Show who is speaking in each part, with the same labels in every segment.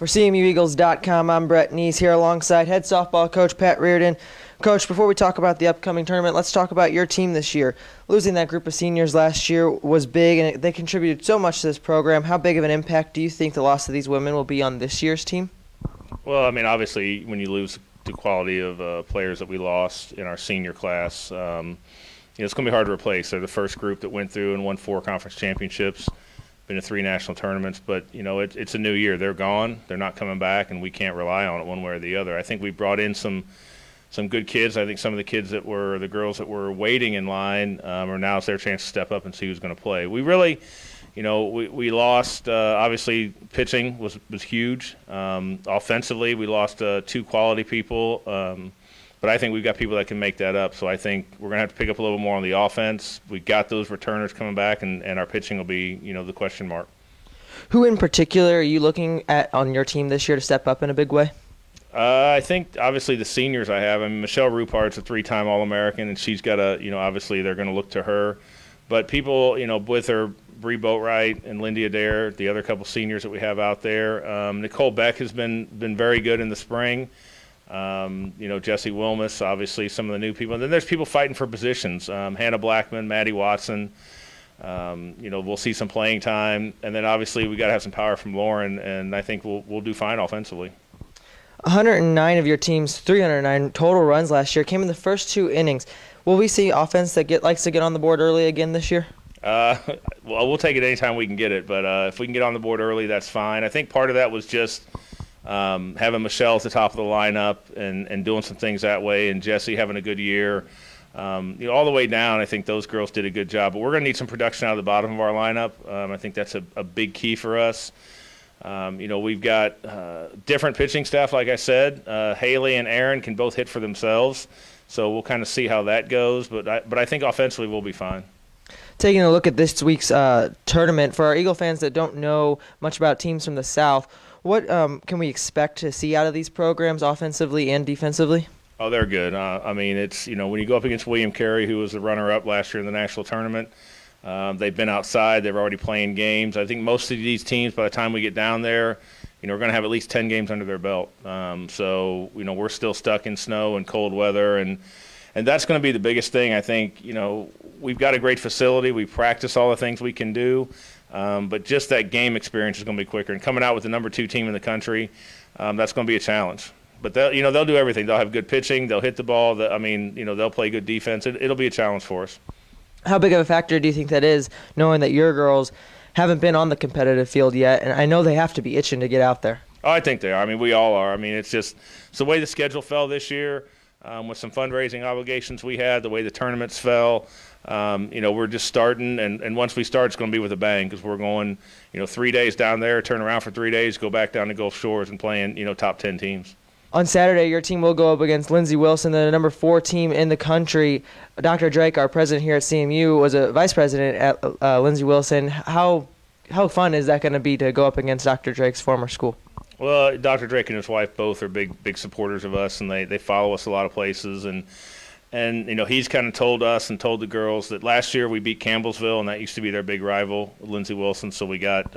Speaker 1: For CMUEagles.com, I'm Brett Knese here alongside head softball coach Pat Reardon. Coach, before we talk about the upcoming tournament, let's talk about your team this year. Losing that group of seniors last year was big, and they contributed so much to this program. How big of an impact do you think the loss of these women will be on this year's team?
Speaker 2: Well, I mean, obviously, when you lose the quality of players that we lost in our senior class, it's going to be hard to replace. They're the first group that went through and won 4 conference championships. Been to 3 national tournaments, but it's a new year. They're gone. They're not coming back, and we can't rely on it one way or the other. I think we brought in some good kids. I think some of the kids that were the girls that were waiting in line are now it's their chance to step up and see who's going to play. We really, we lost. Obviously, pitching was huge. Offensively, we lost 2 quality people. But I think we've got people that can make that up. So I think we're going to have to pick up a little more on the offense. We've got those returners coming back, and our pitching will be, the question mark.
Speaker 1: Who in particular are you looking at on your team this year to step up in a big way?
Speaker 2: I think, obviously, the seniors I have. I mean, Michelle Rupart's a 3-time All-American, and she's got obviously they're going to look to her. But people, with her, Bree Boatwright and Lindy Adair, the other couple seniors that we have out there. Nicole Beck has been very good in the spring. Jesse Wilmus, obviously, some of the new people. And then there's people fighting for positions. Hannah Blackman, Maddie Watson. We'll see some playing time. And then, obviously, we got to have some power from Lauren, and I think we'll do fine offensively.
Speaker 1: 109 of your team's 309 total runs last year came in the first 2 innings. Will we see offense that likes to get on the board early again this year?
Speaker 2: Well, we'll take it anytime we can get it. But if we can get on the board early, that's fine. I think part of that was just having Michelle at the top of the lineup and doing some things that way, and Jesse having a good year. All the way down, I think those girls did a good job. But we're going to need some production out of the bottom of our lineup. I think that's a big key for us. We've got different pitching staff, like I said. Haley and Aaron can both hit for themselves, so we'll kind of see how that goes. But I think offensively we'll be fine.
Speaker 1: Taking a look at this week's tournament, for our Eagle fans that don't know much about teams from the South, what can we expect to see out of these programs offensively and defensively?
Speaker 2: Oh, they're good. I mean, it's, when you go up against William Carey, who was the runner-up last year in the national tournament, they've been outside. They're already playing games. I think most of these teams, by the time we get down there, we're going to have at least 10 games under their belt. So, we're still stuck in snow and cold weather, and that's going to be the biggest thing. I think, we've got a great facility. We practice all the things we can do. But just that game experience is going to be quicker. And coming out with the number 2 team in the country, that's going to be a challenge. But they'll do everything. They'll have good pitching. They'll hit the ball. They'll play good defense. It'll be a challenge for us.
Speaker 1: How big of a factor do you think that is, knowing that your girls haven't been on the competitive field yet? And I know they have to be itching to get out there.
Speaker 2: Oh, I think they are. I mean, we all are. I mean, it's the way the schedule fell this year, with some fundraising obligations we had, the way the tournaments fell. We're just starting, and once we start, it's going to be with a bang, because we're going, 3 days down there, turn around for 3 days, go back down to Gulf Shores and playing, top 10 teams.
Speaker 1: On Saturday, your team will go up against Lindsey Wilson, the number 4 team in the country. Dr. Drake, our president here at CMU, was a vice president at Lindsey Wilson. How fun is that going to be to go up against Dr. Drake's former school?
Speaker 2: Well, Dr. Drake and his wife both are big supporters of us, and they follow us a lot of places. And he's kind of told us and told the girls that last year we beat Campbellsville, and that used to be their big rival, Lindsey Wilson. So we got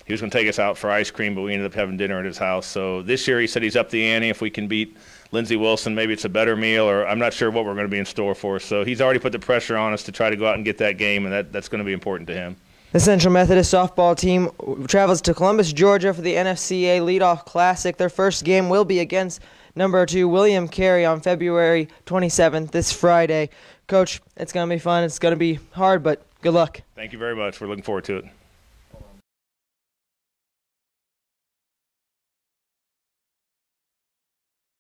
Speaker 2: he was going to take us out for ice cream, but we ended up having dinner at his house. So this year he said he's up the ante. If we can beat Lindsey Wilson, maybe it's a better meal, or I'm not sure what we're going to be in store for. So he's already put the pressure on us to try to go out and get that game, and that's going to be important to him.
Speaker 1: The Central Methodist softball team travels to Columbus, Georgia for the NFCA Leadoff Classic. Their first game will be against number 2 William Carey on February 27th, this Friday. Coach, it's going to be fun. It's going to be hard, but good luck.
Speaker 2: Thank you very much. We're looking forward to it.